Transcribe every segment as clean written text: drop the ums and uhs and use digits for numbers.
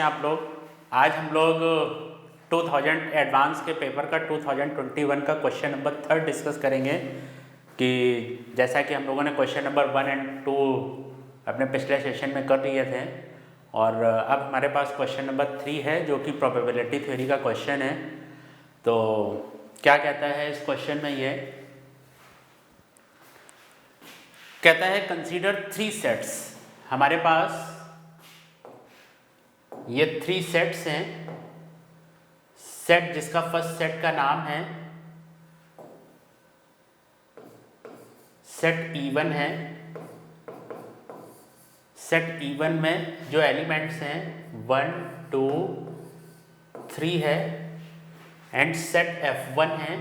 हैं आप लोग। आज हम लोग 2000 एडवांस के पेपर का 2021 का क्वेश्चन नंबर 3 डिस्कस करेंगे कि जैसा कि हम लोगों ने क्वेश्चन नंबर 1 और 2 अपने पिछले सेशन में कर लिए थे और अब हमारे पास क्वेश्चन नंबर 3 है जो कि प्रोबेबिलिटी थ्योरी का क्वेश्चन है। तो क्या कहता है इस क्वेश्चन में, ये कहता है कंसीडर 3 सेट्स। हमारे पास ये 3 सेट्स हैं। सेट जिसका फर्स्ट सेट का नाम है सेट E1 है। सेट E1 में जो एलिमेंट्स हैं 1, 2, 3 है एंड सेट F1 है।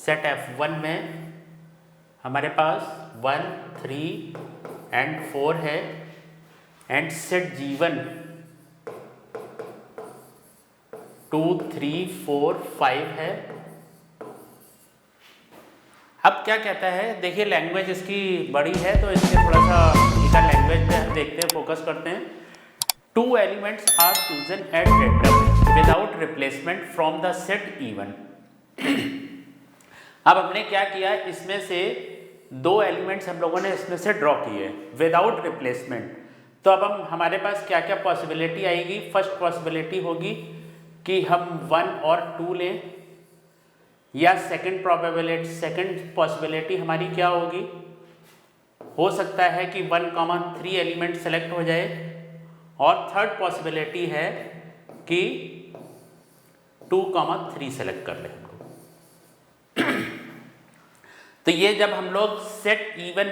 सेट F1 में हमारे पास 1, 3 एंड 4 है एंड सेट G1 2, 3, 4, 5 है। अब क्या कहता है, देखिए लैंग्वेज इसकी बड़ी है तो इसलिए थोड़ा सा इसका लैंग्वेज पे हम देखते हैं, फोकस करते हैं। 2 elements are chosen at random without replacement from the set E1। अब हमने क्या किया, इसमें से 2 एलिमेंट्स हम लोगों ने इसमें से ड्रॉ किए विदाउट रिप्लेसमेंट। तो अब हम हमारे पास क्या क्या पॉसिबिलिटी आएगी। फर्स्ट पॉसिबिलिटी होगी कि हम 1 और 2 लें, या सेकंड पॉसिबिलिटी हमारी क्या होगी, हो सकता है कि 1, 3 एलिमेंट सेलेक्ट हो जाए, और थर्ड पॉसिबिलिटी है कि 2, 3 सेलेक्ट कर लें। तो ये जब हम लोग सेट E1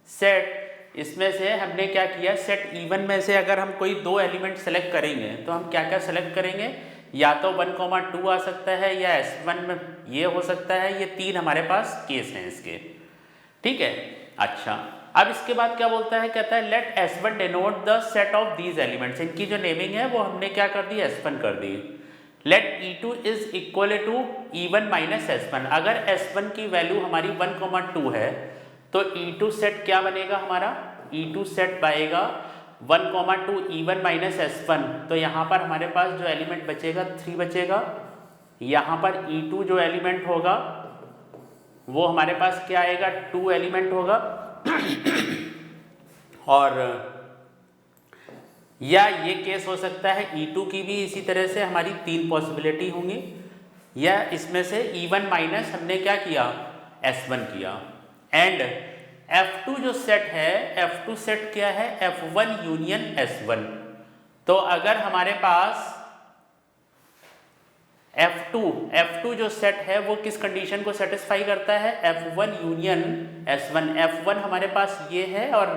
सेट इसमें से हमने क्या किया, सेट E1 में से अगर हम कोई 2 एलिमेंट सेलेक्ट करेंगे तो हम क्या क्या सेलेक्ट करेंगे, या तो 1, 2 आ सकता है, या S1 में ये हो सकता है। ये 3 हमारे पास केस हैं इसके, ठीक है। अच्छा, अब इसके बाद क्या बोलता है, कहता है let S1 denote the set of these elements. इनकी जो नेमिंग है वो हमने क्या कर दी, S1 कर दी। Let E2 is equal to E1 minus S1। अगर S1 की वैल्यू हमारी 1, 2 है तो E2 सेट क्या बनेगा हमारा, E2 सेट पाएगा 1, 2 E1 माइनस S1। तो यहाँ पर हमारे पास जो एलिमेंट बचेगा 3 बचेगा। यहाँ पर E2 जो एलिमेंट होगा वो हमारे पास क्या आएगा, 2 एलिमेंट होगा। और या ये केस हो सकता है E2 की भी इसी तरह से हमारी 3 पॉसिबिलिटी होंगी, या इसमें से E1 माइनस हमने क्या किया, S1 किया। एंड F2 जो सेट है, F2 सेट क्या है, F1 यूनियन S1। तो अगर हमारे पास F2 जो सेट है वो किस कंडीशन को सेटिस्फाई करता है, F1 यूनियन S1। F1 हमारे पास ये है और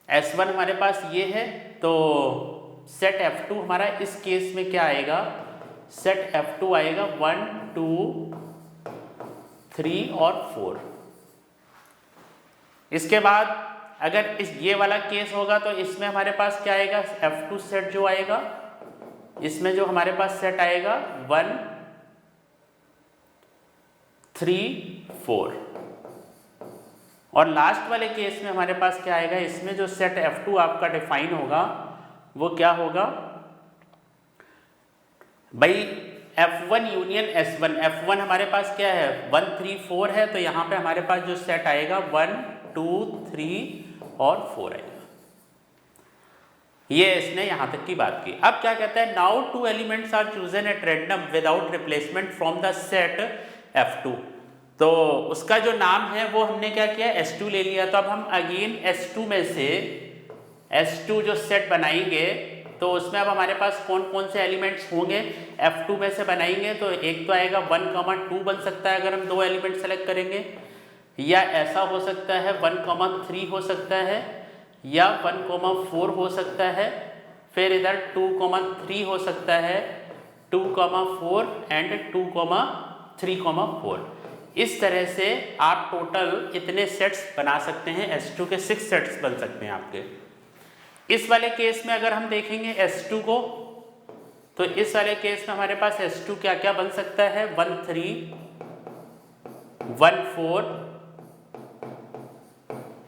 S1 हमारे पास ये है, तो सेट F2 हमारा इस केस में क्या आएगा, सेट F2 आएगा 1, 2, 3 और 4। इसके बाद अगर ये वाला केस होगा तो इसमें हमारे पास क्या आएगा, F2 सेट जो आएगा, इसमें जो हमारे पास सेट आएगा 1, 3, 4। और लास्ट वाले केस में हमारे पास क्या आएगा, इसमें जो सेट F2 आपका डिफाइन होगा वो क्या होगा भाई, F1 यूनियन S1। F1 हमारे पास क्या है, 1, 3, 4 है, तो यहाँ पे हमारे पास जो सेट आएगा 1, 2, 3 और 4 आएगा। ये इसने यहाँ तक की बात की। अब क्या कहता है, now 2 elements are chosen at random without replacement from the set F2। तो उसका जो नाम है वो हमने क्या किया, S2 ले लिया। तो अब हम अगेन S2 में से S2 जो सेट बनाएंगे तो उसमें अब हमारे पास कौन कौन से एलिमेंट्स होंगे, F2 में से बनाएंगे तो एक तो आएगा 1, 2 बन सकता है अगर हम 2 एलिमेंट सेलेक्ट करेंगे, या ऐसा हो सकता है 1, 3 हो सकता है, या 1, 4 हो सकता है, फिर इधर 2, 3 हो सकता है, 2, 4 एंड 2, 3, 4। इस तरह से आप टोटल इतने सेट्स बना सकते हैं। S2 के 6 सेट्स बन सकते हैं आपके। इस वाले केस में अगर हम देखेंगे S2 को, तो इस वाले केस में हमारे पास S2 क्या क्या बन सकता है, 1, 3, 1, 4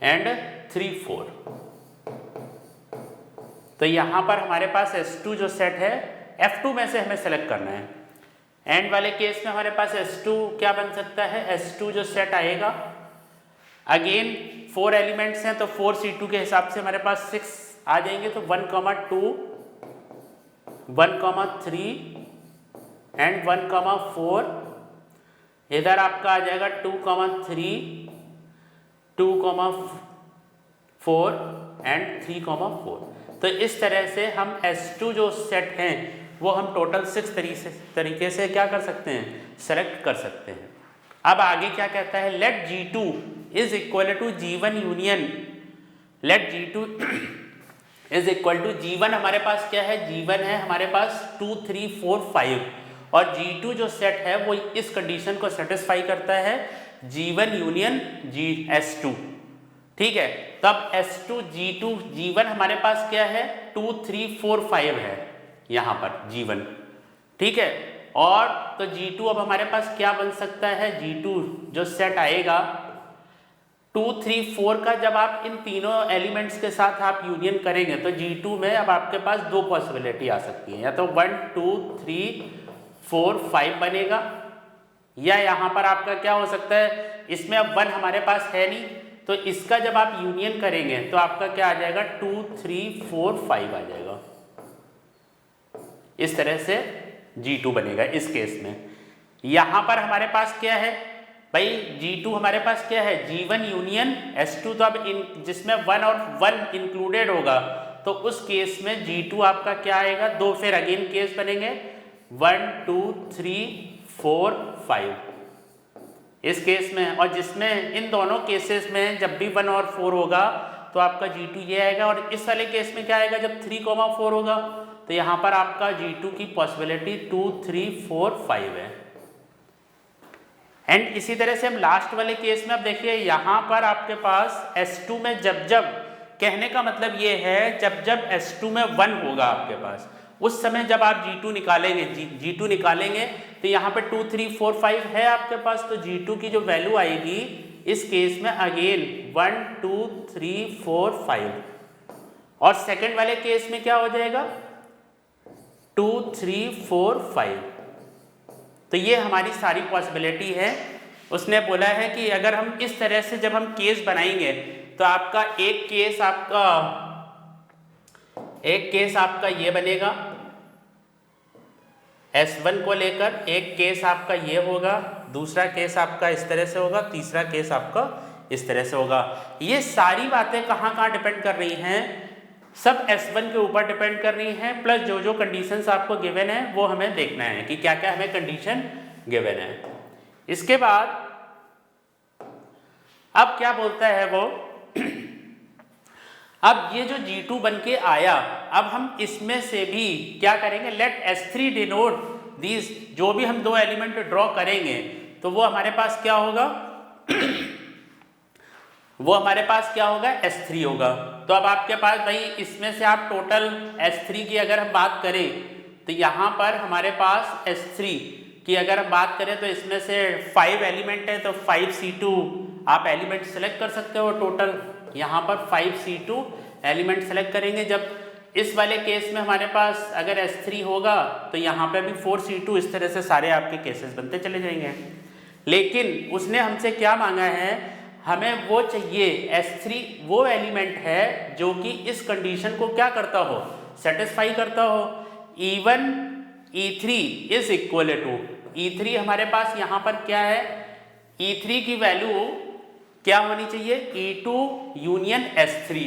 एंड 3, 4। तो यहाँ पर हमारे पास S2 जो सेट है F2 में से हमें सेलेक्ट करना है। एंड वाले केस में हमारे पास S2 क्या बन सकता है, S2 जो सेट आएगा, अगेन 4 एलिमेंट्स हैं तो 4C2 के हिसाब से हमारे पास 6 आ जाएंगे। तो 1, 2, 1, 3 एंड 1, 4। इधर आपका आ जाएगा 2, 3, 2, 4 एंड 3, 4। तो इस तरह से हम S2 जो सेट हैं वो हम टोटल 6 तरीके से क्या कर सकते हैं, सेलेक्ट कर सकते हैं। अब आगे क्या कहता है, let G2 is equal to G1 union, let G2 is equal to G1 हमारे पास क्या है, G1 है हमारे पास 2, 3, 4, 5 और G2 जो सेट है वो इस कंडीशन को सेटिस्फाई करता है, G1 यूनियन S2। ठीक है, तब S2 G2 G1 हमारे पास क्या है 2, 3, 4, 5 है यहाँ पर G1। ठीक है, और तो G2 अब हमारे पास क्या बन सकता है, G2 जो सेट आएगा 2, 3, 4 का जब आप इन तीनों एलिमेंट्स के साथ आप यूनियन करेंगे तो G2 में अब आपके पास 2 पॉसिबिलिटी आ सकती है, या तो 1, 2, 3, 4, 5 बनेगा, या यहाँ पर आपका क्या हो सकता है, इसमें अब 1 हमारे पास है नहीं तो इसका जब आप यूनियन करेंगे तो आपका क्या आ जाएगा 2, 3, 4, 5 आ जाएगा। इस तरह से G2 बनेगा इस केस में। यहाँ पर हमारे पास क्या है भाई, G2 हमारे पास क्या है G1 यूनियन S2, तो अब जिसमें 1 और 1 इंक्लूडेड होगा तो उस केस में G2 आपका क्या आएगा, 2 फिर अगेन केस बनेंगे 1, 2, 3, 4, 5 इस केस में। और जिसमें इन दोनों केसेस में जब भी 1 और 4 होगा तो आपका G2 ये आएगा, और इस वाले केस में क्या आएगा जब 3, 4 होगा तो यहाँ पर आपका G2 की पॉसिबिलिटी 2, 3, 4, 5 है। एंड इसी तरह से हम लास्ट वाले केस में अब देखिए यहाँ पर आपके पास S2 में जब कहने का मतलब ये है जब S2 में 1 होगा आपके पास, उस समय जब आप G2 निकालेंगे G2 निकालेंगे तो यहाँ पे 2, 3, 4, 5 है आपके पास, तो G2 की जो वैल्यू आएगी इस केस में अगेन 1, 2, 3, 4, 5। और सेकंड वाले केस में क्या हो जाएगा 2, 3, 4, 5। तो ये हमारी सारी पॉसिबिलिटी है। उसने बोला है कि अगर हम इस तरह से जब हम केस बनाएंगे तो आपका एक केस आपका ये बनेगा S1 को लेकर, एक केस आपका ये होगा, दूसरा केस आपका इस तरह से होगा, तीसरा केस आपका इस तरह से होगा। ये सारी बातें कहाँ डिपेंड कर रही हैं, सब S1 के ऊपर डिपेंड कर रही हैं, प्लस जो जो कंडीशंस आपको गिवन है वो हमें देखना है कि क्या क्या हमें कंडीशन गिवन है। इसके बाद अब क्या बोलता है वो अब ये जो G2 बन के आया, अब हम इसमें से भी क्या करेंगे, लेट S3 डिनोट दीज, जो भी हम 2 एलिमेंट ड्रॉ करेंगे तो वो हमारे पास क्या होगा वो हमारे पास क्या होगा S3 होगा। तो अब आपके पास भाई इसमें से आप टोटल S3 की अगर हम बात करें तो यहाँ पर हमारे पास S3 की अगर हम बात करें तो इसमें से 5 एलिमेंट है तो 5C2 आप एलिमेंट सेलेक्ट कर सकते हो। टोटल यहाँ पर 5C2 एलिमेंट सेलेक्ट करेंगे। जब इस वाले केस में हमारे पास अगर S3 होगा तो यहाँ पे भी 4C2, इस तरह से सारे आपके केसेस बनते चले जाएंगे। लेकिन उसने हमसे क्या मांगा है, हमें वो चाहिए S3 वो एलिमेंट है जो कि इस कंडीशन को क्या करता हो, सेटिस्फाई करता हो। E1 E3 is equal to E3 हमारे पास यहाँ पर क्या है, E3 की वैल्यू क्या होनी चाहिए, E2 यूनियन S3।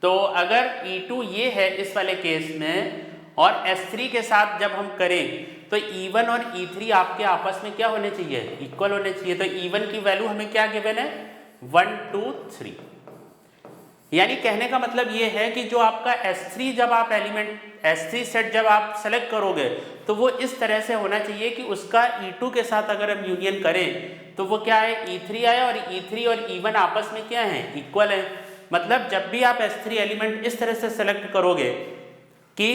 तो अगर E2 ये है इस वाले केस में और S3 के साथ जब हम करें तो E1 और E3 आपके आपस में क्या होने चाहिए, इक्वल होने चाहिए। तो E1 की वैल्यू हमें क्या गिवन है 1, 2, 3। यानी कहने का मतलब ये है कि जो आपका S3 जब आप एलिमेंट S3 सेट जब आप सेलेक्ट करोगे तो वो इस तरह से होना चाहिए कि उसका E2 के साथ अगर हम यूनियन करें तो वो क्या है E3 आया, और E3 और E1 आपस में क्या है, इक्वल है। मतलब जब भी आप S3 एलिमेंट इस तरह से सेलेक्ट करोगे कि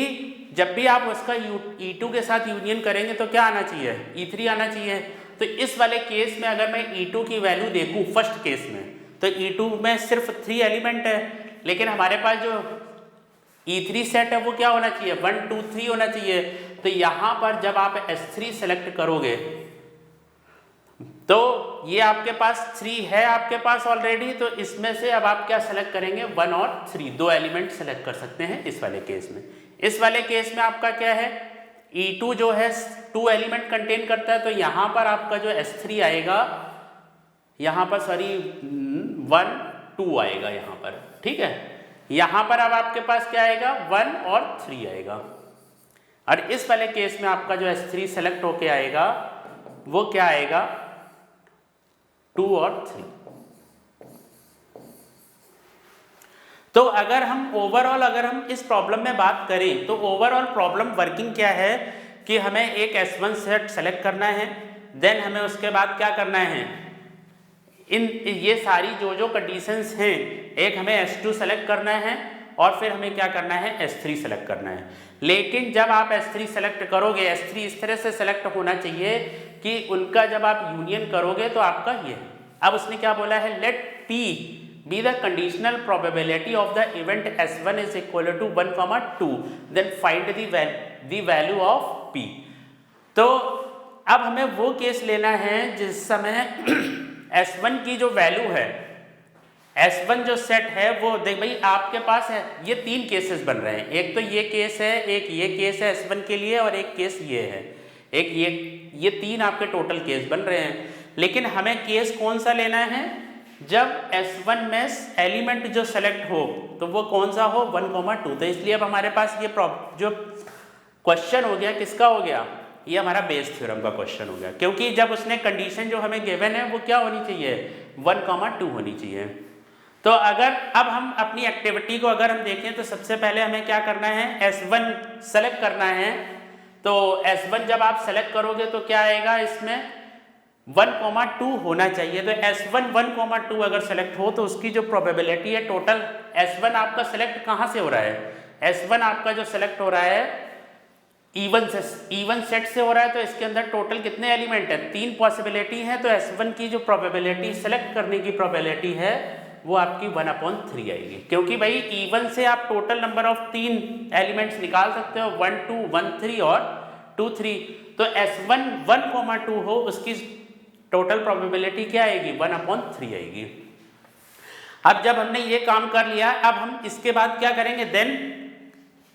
जब भी आप उसका E2 के साथ यूनियन करेंगे तो क्या आना चाहिए, E3 आना चाहिए। तो इस वाले केस में अगर मैं E2 की वैल्यू देखूं फर्स्ट केस में तो E2 में सिर्फ 3 एलिमेंट है, लेकिन हमारे पास जो E3 सेट है वो क्या होना चाहिए, 1 2 3 होना चाहिए। तो यहाँ पर जब आप S3 सेलेक्ट करोगे तो ये आपके पास 3 है आपके पास ऑलरेडी, तो इसमें से अब आप क्या सेलेक्ट करेंगे, 1 और 3 दो एलिमेंट सेलेक्ट कर सकते हैं इस वाले केस में। इस वाले केस में आपका क्या है, E2 जो है 2 एलिमेंट कंटेन करता है, तो यहाँ पर आपका जो S3 आएगा, यहाँ पर सॉरी 1 2 आएगा यहाँ पर, ठीक है। यहाँ पर अब आपके पास क्या आएगा, 1 और 3 आएगा। और इस वाले केस में आपका जो S3 सेलेक्ट होके आएगा वो क्या आएगा, 2 और 3। तो अगर हम ओवरऑल अगर हम इस प्रॉब्लम में बात करें तो ओवरऑल प्रॉब्लम वर्किंग क्या है कि हमें एक S1 सेट सेलेक्ट करना है, देन हमें उसके बाद क्या करना है, इन ये सारी जो कंडीशंस हैं, एक हमें S2 सेलेक्ट करना है और फिर हमें क्या करना है, S3 सेलेक्ट करना है। लेकिन जब आप S3 सेलेक्ट करोगे, S3 इस तरह से सेलेक्ट होना चाहिए कि उनका जब आप यूनियन करोगे तो आपका ये, अब उसने क्या बोला है, late P be the conditional probability of the event S1 is equal to 1, 2 then find the value of P। तो अब हमें वो केस लेना है जिस समय S1 की जो वैल्यू है, S1 जो सेट है वो देख भाई आपके पास है, ये 3 केसेस बन रहे हैं, एक तो ये केस है, एक ये केस है S1 के लिए और एक केस ये है, एक ये 3 आपके टोटल केस बन रहे हैं। लेकिन हमें केस कौन सा लेना है, जब S1 में एलिमेंट जो सेलेक्ट हो तो वो कौन सा हो, 1, 2। तो इसलिए अब हमारे पास ये जो क्वेश्चन हो गया किसका हो गया, ये हमारा बेस थ्योरम का क्वेश्चन हो गया, क्योंकि जब उसने कंडीशन जो हमें गिवन है वो क्या होनी चाहिए, 1, 2 होनी चाहिए। तो अगर अब हम अपनी एक्टिविटी को अगर हम देखें तो सबसे पहले हमें क्या करना है, S1 सेलेक्ट करना है। तो S1 जब आप सेलेक्ट करोगे तो क्या आएगा, इसमें 1, 2 होना चाहिए। तो S1 1, 2 अगर सेलेक्ट हो तो उसकी जो प्रोबेबिलिटी है टोटल, S1 आपका सेलेक्ट कहाँ से हो रहा है, S1 आपका जो सेलेक्ट हो रहा है इवन सेट से हो रहा है, तो इसके अंदर टोटल कितने एलिमेंट है, 3 पॉसिबिलिटी है। तो S1 की जो प्रोबेबिलिटी सेलेक्ट करने की प्रोबेबिलिटी है वो आपकी 1/3 आएगी, क्योंकि भाई इवन से आप टोटल नंबर ऑफ 3 एलिमेंट्स निकाल सकते हो, 1 2 1 3 और 2 3। तो S1 1, 2 हो, उसकी टोटल प्रोबेबिलिटी क्या आएगी, 1/3 आएगी। अब जब हमने ये काम कर लिया, अब हम इसके बाद क्या करेंगे,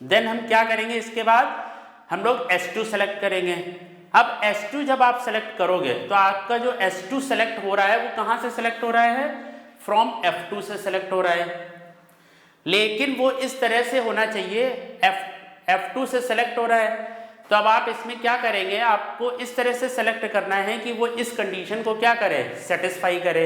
देन हम क्या करेंगे, इसके बाद हम लोग S2 सेलेक्ट करेंगे। अब S2 जब आप सेलेक्ट करोगे तो आपका जो S2 सेलेक्ट हो रहा है वो कहाँ से सेलेक्ट हो रहा है, फ्रॉम F2 से सेलेक्ट हो रहा है। लेकिन वो इस तरह से होना चाहिए, F2 से सेलेक्ट हो रहा है, तो अब आप इसमें क्या करेंगे, आपको इस तरह से सेलेक्ट करना है कि वो इस कंडीशन को क्या करे, सेटिस्फाई करे।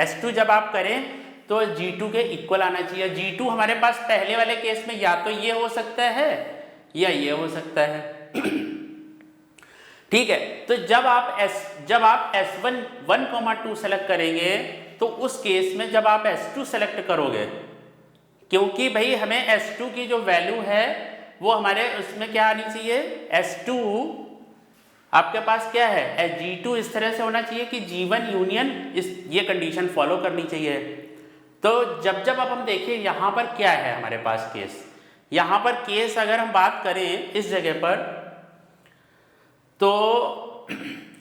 S2 जब आप करें तो G2 के इक्वल आना चाहिए। G2 हमारे पास पहले वाले केस में या तो ये हो सकता है या ये हो सकता है, ठीक है। तो जब आप S1 1, 2 सेलेक्ट करेंगे तो उस केस में जब आप S2 सेलेक्ट करोगे, क्योंकि भाई हमें S2 की जो वैल्यू है वो हमारे उसमें क्या आनी चाहिए, S2 आपके पास क्या है, G2 इस तरह से होना चाहिए कि G1 यूनियन ये कंडीशन फॉलो करनी चाहिए। तो जब अब हम देखिए यहाँ पर क्या है हमारे पास केस, यहाँ पर केस अगर हम बात करें इस जगह पर, तो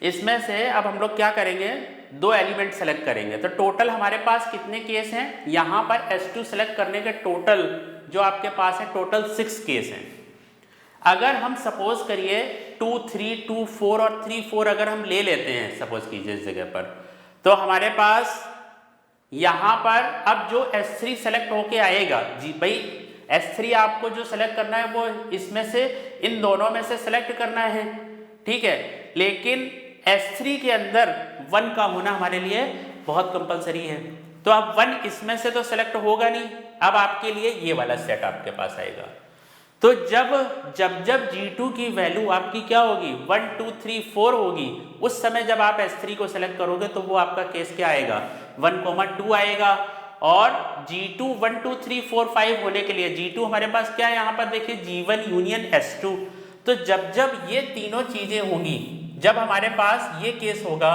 इसमें से अब हम लोग क्या करेंगे, 2 एलिमेंट सेलेक्ट करेंगे। तो टोटल हमारे पास कितने केस हैं, यहाँ पर S2 सेलेक्ट करने के टोटल जो आपके पास है टोटल 6 केस हैं। अगर हम सपोज करिए 2 3 2 4 और 3 4 अगर हम ले लेते हैं सपोज कीजिए इस जगह पर, तो हमारे पास यहाँ पर अब जो S3 सेलेक्ट होके आएगा, जी भाई S3 आपको जो सेलेक्ट करना है वो इसमें से इन दोनों में से सेलेक्ट करना है, ठीक है। लेकिन S3 के अंदर 1 का होना हमारे लिए बहुत कंपलसरी है, तो अब 1 इसमें से तो सेलेक्ट होगा नहीं, अब आपके लिए ये वाला सेट आपके पास आएगा। तो जब G2 की वैल्यू आपकी क्या होगी, 1 2 3 4 होगी, उस समय जब आप S3 को सेलेक्ट करोगे तो वो आपका केस क्या आएगा, 1, 2 आएगा। और G2 1 2 3 4 5 होने के लिए G2 हमारे पास क्या है, यहाँ पर देखिए G1 यूनियन S2। तो जब ये तीनों चीजें होंगी, जब हमारे पास ये केस होगा,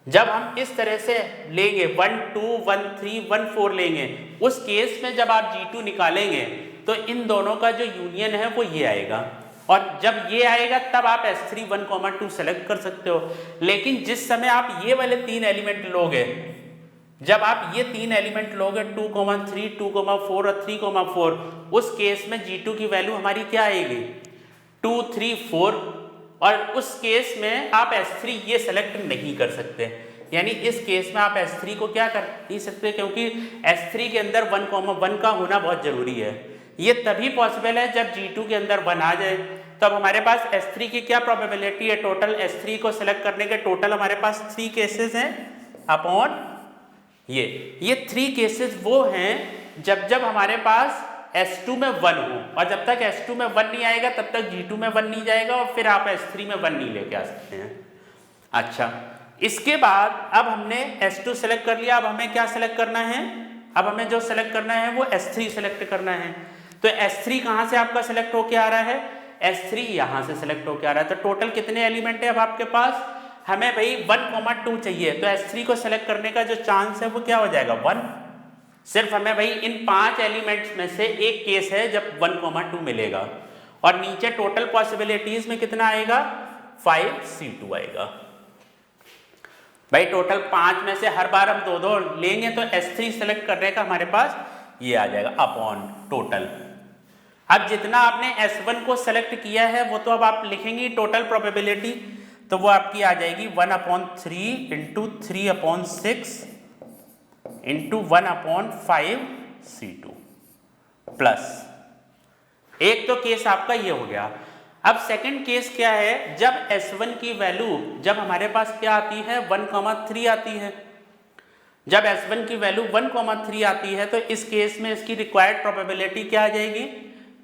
जब हम इस तरह से लेंगे 1 2 1 3 1 4 लेंगे, उस केस में जब आप G2 निकालेंगे तो इन दोनों का जो यूनियन है वो ये आएगा, और जब ये आएगा तब आप S3 1, 2 सेलेक्ट कर सकते हो। लेकिन जिस समय आप ये वाले 3 एलिमेंट लोगे, जब आप ये 3 एलिमेंट लोगे 2, 3, 2, 4 और 3, 4, उस केस में G2 की वैल्यू हमारी क्या आएगी 2, 3, 4, और उस केस में आप S3 ये सेलेक्ट नहीं कर सकते। यानी इस केस में आप S3 को क्या कर नहीं सकते, क्योंकि S3 के अंदर 1, 1 का होना बहुत जरूरी है। ये तभी पॉसिबल है जब G2 के अंदर 1 आ जाए। तो अब हमारे पास S3 की क्या प्रोबेबिलिटी है, टोटल S3 को सिलेक्ट करने के टोटल हमारे पास 3 केसेस हैं अपॉन ये 3 केसेस वो हैं जब हमारे पास S2 में 1 हो, और जब तक S2 में 1 नहीं आएगा तब तक G2 में 1 नहीं जाएगा, और फिर आप S3 में 1 नहीं लेके आ सकते हैं। अच्छा, इसके बाद अब हमने S2 सेलेक्ट कर लिया, अब हमें क्या सेलेक्ट करना है, अब हमें जो सेलेक्ट करना है वो S3 सेलेक्ट करना है। तो S3 कहाँ से आपका सेलेक्ट होके आ रहा है, S3 यहाँ से सेलेक्ट होके आ रहा है। तो टोटल कितने एलिमेंट है अब आपके पास, हमें भाई 1, 2 चाहिए, तो S3 को सेलेक्ट करने का जो चांस है वो क्या हो जाएगा 1। सिर्फ हमें भाई इन 5 एलिमेंट्स में से एक केस है जब 1, 2 मिलेगा, और नीचे टोटल पॉसिबिलिटीज में कितना आएगा 5C2 आएगा। भाई टोटल 5 में से हर बार हम 2 लेंगे तो S3 सेलेक्ट करने का हमारे पास ये आ जाएगा अपॉन टोटल। अब जितना आपने S1 को सेलेक्ट किया है वो तो अब आप लिखेंगे टोटल प्रोबेबिलिटी, तो वो आपकी आ जाएगी 1/3 इंटू 3/6 इंटू 1/5C2 प्लस। एक तो केस आपका ये हो गया। अब सेकंड केस क्या है, जब S1 की वैल्यू जब हमारे पास क्या आती है 1, 3 आती है, जब S1 की वैल्यू 1, 3 आती है तो इस केस में इसकी रिक्वायर्ड प्रोबेबिलिटी क्या आ जाएगी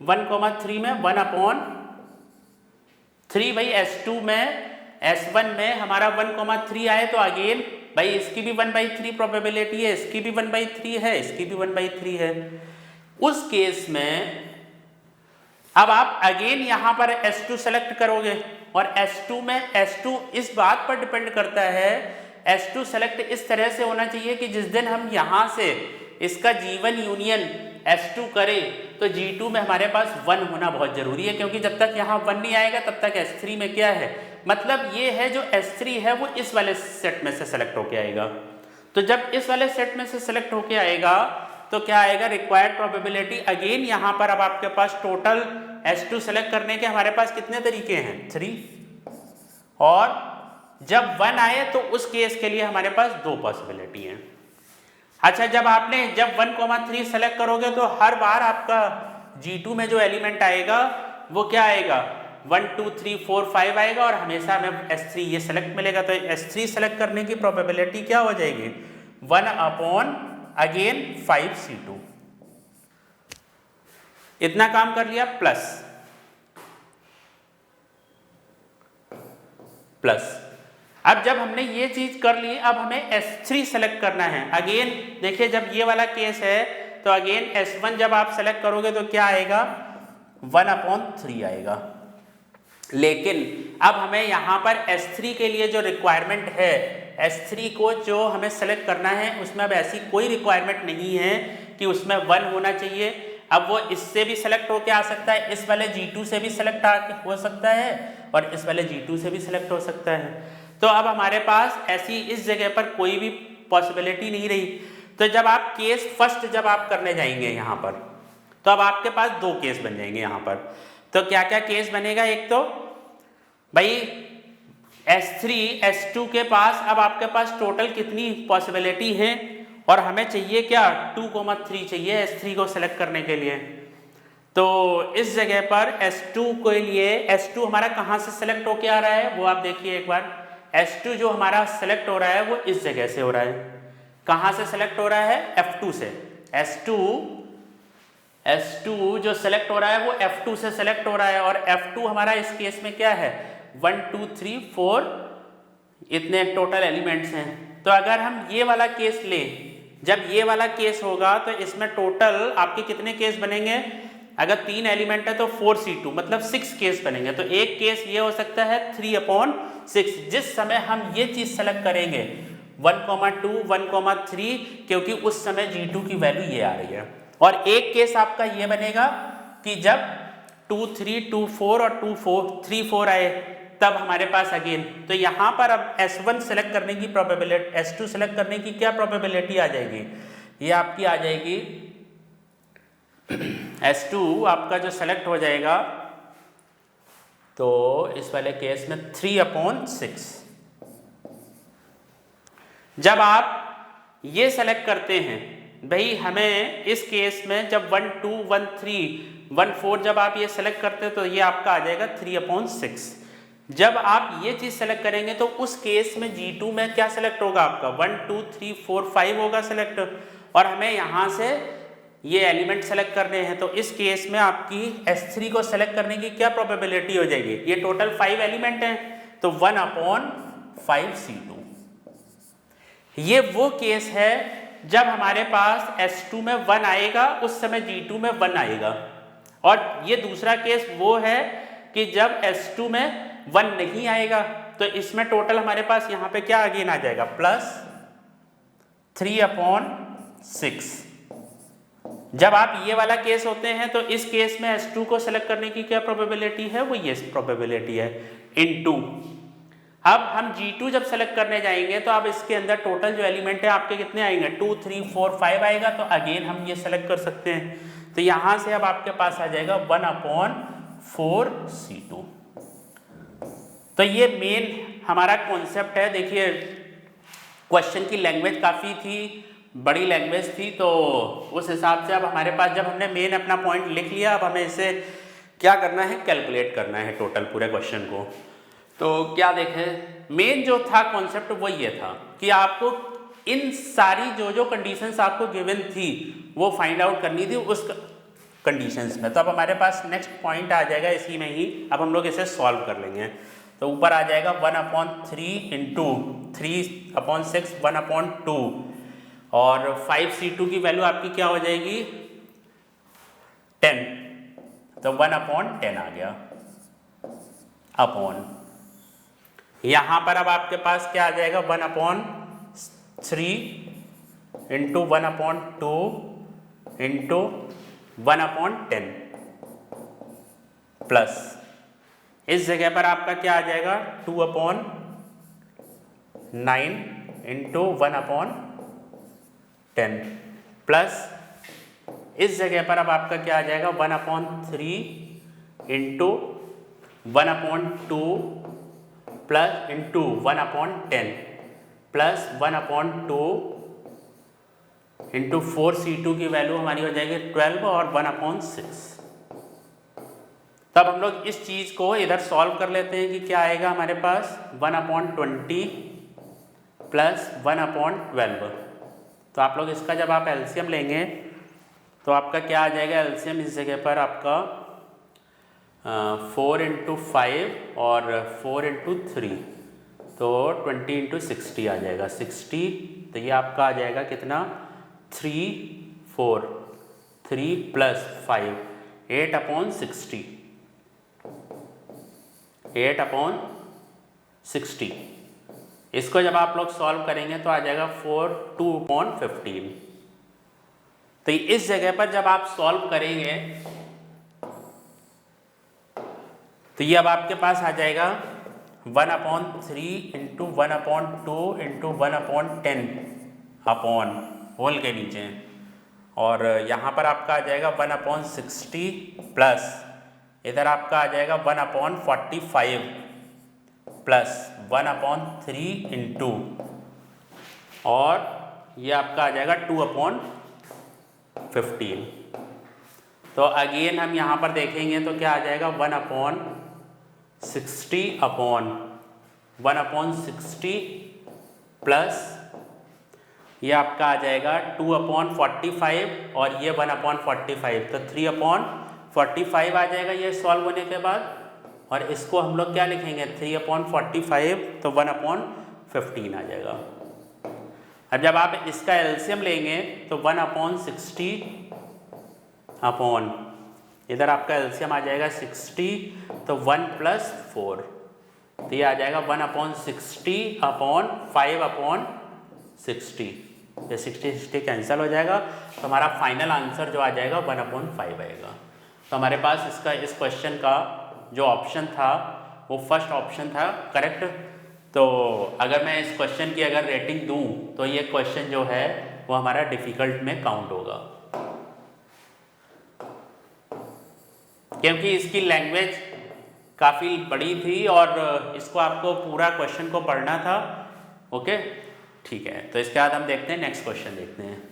1, 3 में 1/3। भाई S2 में S1 में हमारा 1, 3 आए तो अगेन भाई इसकी भी 1/3 प्रोबेबिलिटी है, इसकी भी 1/3 है, इसकी भी 1/3 है। उस केस में अब आप अगेन यहां पर S2 सेलेक्ट करोगे, और S2 में S2 इस बात पर डिपेंड करता है, S2 सेलेक्ट इस तरह से होना चाहिए कि जिस दिन हम यहां से इसका G1 यूनियन S2 करें तो G2 में हमारे पास 1 होना बहुत जरूरी है, क्योंकि जब तक यहाँ 1 नहीं आएगा तब तक S3 में क्या है, मतलब ये है जो S3 है वो इस वाले सेट में से सेलेक्ट होके आएगा। तो जब इस वाले सेट में से सेलेक्ट होके आएगा तो क्या आएगा रिक्वायर्ड प्रोबेबिलिटी, अगेन यहाँ पर अब आपके पास टोटल S2 सेलेक्ट करने के हमारे पास कितने तरीके हैं 3, और जब 1 आए तो उस केस के लिए हमारे पास 2 पॉसिबिलिटी हैं। अच्छा, जब 1, 3 सेलेक्ट करोगे तो हर बार आपका G2 में जो एलिमेंट आएगा वो क्या आएगा 1, 2, 3, 4, 5 आएगा, और हमेशा हमें S3 ये सेलेक्ट मिलेगा। तो S3 सेलेक्ट करने की प्रोबेबिलिटी क्या हो जाएगी 1/5C2। इतना काम कर लिया, प्लस। अब जब हमने ये चीज कर ली, अब हमें S3 सेलेक्ट करना है। अगेन देखिए, जब ये वाला केस है तो अगेन S1 जब आप सेलेक्ट करोगे तो क्या आएगा 1/3 आएगा। लेकिन अब हमें यहाँ पर S3 के लिए जो रिक्वायरमेंट है, S3 को जो हमें सेलेक्ट करना है उसमें अब ऐसी कोई रिक्वायरमेंट नहीं है कि उसमें 1 होना चाहिए। अब वो इससे भी सेलेक्ट होके आ सकता है, इस वाले G2 से भी सेलेक्ट हो सकता है, और इस वाले G2 से भी सिलेक्ट हो सकता है। तो अब हमारे पास ऐसी इस जगह पर कोई भी पॉसिबिलिटी नहीं रही। तो जब आप केस फर्स्ट जब आप करने जाएंगे यहाँ पर, तो अब आपके पास 2 केस बन जाएंगे यहाँ पर। तो क्या क्या केस बनेगा, एक तो भाई S3 S2 के पास अब आपके पास टोटल कितनी पॉसिबिलिटी है, और हमें चाहिए क्या 2, 3 चाहिए S3 को सेलेक्ट करने के लिए। तो इस जगह पर S2 के लिए S2 हमारा कहाँ से सेलेक्ट होके आ रहा है वो आप देखिए एक बार। S2 जो हमारा सेलेक्ट हो रहा है वो इस जगह से हो रहा है। कहाँ से सेलेक्ट हो रहा है F2 से। S2 जो सेलेक्ट हो रहा है वो F2 से सेलेक्ट हो रहा है, और F2 हमारा इस केस में क्या है 1, 2, 3, 4 इतने टोटल एलिमेंट्स हैं। तो अगर हम ये वाला केस लें, जब ये वाला केस होगा तो इसमें टोटल आपके कितने केस बनेंगे, अगर 3 एलिमेंट है तो 4C2 मतलब 6 केस बनेंगे। तो एक केस ये हो सकता है 3/6। जिस समय हम ये चीज सेलेक्ट करेंगे 1,2 1,3 क्योंकि उस समय G2 की वैल्यू ये आ रही है। और एक केस आपका ये बनेगा कि जब 2 3 2 4 और 2 4 3 4 आए तब हमारे पास अगेन, तो यहाँ पर अब S1 सेलेक्ट करने की प्रोबेबिलिटी, S2 सेलेक्ट करने की क्या प्रोबेबिलिटी आ जाएगी, ये आपकी आ जाएगी S2 आपका जो सेलेक्ट हो जाएगा तो इस वाले केस में 3/6। जब आप ये सेलेक्ट करते हैं भाई, हमें इस केस में जब 1 2 1 3 1 4 जब आप ये सेलेक्ट करते हैं तो ये आपका आ जाएगा 3/6। जब आप ये चीज सेलेक्ट करेंगे तो उस केस में G2 में क्या सेलेक्ट होगा आपका 1 2 3 4 5 होगा सेलेक्ट, और हमें यहाँ से ये एलिमेंट सेलेक्ट करने हैं। तो इस केस में आपकी S3 को सेलेक्ट करने की क्या प्रोबेबिलिटी हो जाएगी, ये टोटल 5 एलिमेंट हैं तो 1/5 C2। ये वो केस है जब हमारे पास S2 में 1 आएगा, उस समय G2 में 1 आएगा। और ये दूसरा केस वो है कि जब S2 में 1 नहीं आएगा तो इसमें टोटल हमारे पास यहाँ पे क्या अगेन आ जाएगा +3/6। जब आप ये वाला केस होते हैं तो इस केस में S2 को सेलेक्ट करने की क्या प्रोबेबिलिटी है, वो ये प्रोबेबिलिटी है इनटू। अब हम G2 जब सेलेक्ट करने जाएंगे तो अब इसके अंदर टोटल जो एलिमेंट है आपके कितने आएंगे 2 3 4 5 आएगा, तो अगेन हम ये सेलेक्ट कर सकते हैं। तो यहां से अब आपके पास आ जाएगा 1/4 C2। तो ये मेन हमारा कॉन्सेप्ट है। देखिए क्वेश्चन की लैंग्वेज काफ़ी थी, बड़ी लैंग्वेज थी, तो उस हिसाब से अब हमारे पास जब हमने मेन अपना पॉइंट लिख लिया, अब हमें इसे क्या करना है, कैलकुलेट करना है टोटल पूरे क्वेश्चन को। तो क्या देखें, मेन जो था कॉन्सेप्ट वो ये था कि आपको इन सारी जो कंडीशंस आपको गिवन थी वो फाइंड आउट करनी थी उस कंडीशंस में। तो अब हमारे पास नेक्स्ट पॉइंट आ जाएगा इसी में ही, अब हम लोग इसे सॉल्व कर लेंगे। तो ऊपर आ जाएगा 1/3 इंटू 3/6 1/2 और 5C2 की वैल्यू आपकी क्या हो जाएगी 10, तो 1/10 आ गया अपॉन। यहां पर अब आपके पास क्या आ जाएगा 1/3 इंटू 1/2 इंटू 1/10 प्लस इस जगह पर आपका क्या आ जाएगा 2/9 इंटू 1/10 प्लस इस जगह पर अब आपका क्या आ जाएगा 1/3 into 1/2 plus into 1/10 plus 1/2 into 4C2 की वैल्यू हमारी हो जाएगी 12 और 1/6। तब हम लोग इस चीज़ को इधर सॉल्व कर लेते हैं कि क्या आएगा हमारे पास 1/20 प्लस 1/12। तो आप लोग इसका जब आप एलसीएम लेंगे तो आपका क्या आ जाएगा एलसीएम इस जगह पर आपका 4 × 5 और 4 × 3, तो 20 × 60 आ जाएगा 60। तो ये आपका आ जाएगा कितना 3 4 3 प्लस 5 8/60 8/60। इसको जब आप लोग सॉल्व करेंगे तो आ जाएगा 2/15। तो इस जगह पर जब आप सॉल्व करेंगे तो ये अब आपके पास आ जाएगा 1/3 इंटू 1/2 इंटू 1/10 अपॉन होल के नीचे, और यहाँ पर आपका आ जाएगा 1/60 प्लस इधर आपका आ जाएगा 1/45 प्लस 1/3 इंटू, और ये आपका आ जाएगा 2/15। तो अगेन हम यहाँ पर देखेंगे तो क्या आ जाएगा 1/60 अपॉन 1/60 प्लस ये आपका आ जाएगा 2/45 और ये 1/45, तो 3/45 आ जाएगा ये सॉल्व होने के बाद। और इसको हम लोग क्या लिखेंगे 3/45, तो 1/15 आ जाएगा। अब जब आप इसका एलसीएम लेंगे तो 1/60 अपॉन इधर आपका एलसीएम आ जाएगा 60, तो 1 + 4, तो ये आ जाएगा 1/60 अपॉन 5/15, 60, ये 60 कैंसिल हो जाएगा, तो हमारा फाइनल आंसर जो आ जाएगा 1/5 आएगा। तो हमारे पास इसका इस क्वेश्चन का जो ऑप्शन था वो फर्स्ट ऑप्शन था करेक्ट। तो अगर मैं इस क्वेश्चन की अगर रेटिंग दूं तो ये क्वेश्चन जो है वो हमारा डिफ़िकल्ट में काउंट होगा, क्योंकि इसकी लैंग्वेज काफ़ी बड़ी थी और इसको आपको पूरा क्वेश्चन को पढ़ना था। ओके ठीक है, तो इसके बाद हम देखते हैं नेक्स्ट क्वेश्चन देखते हैं।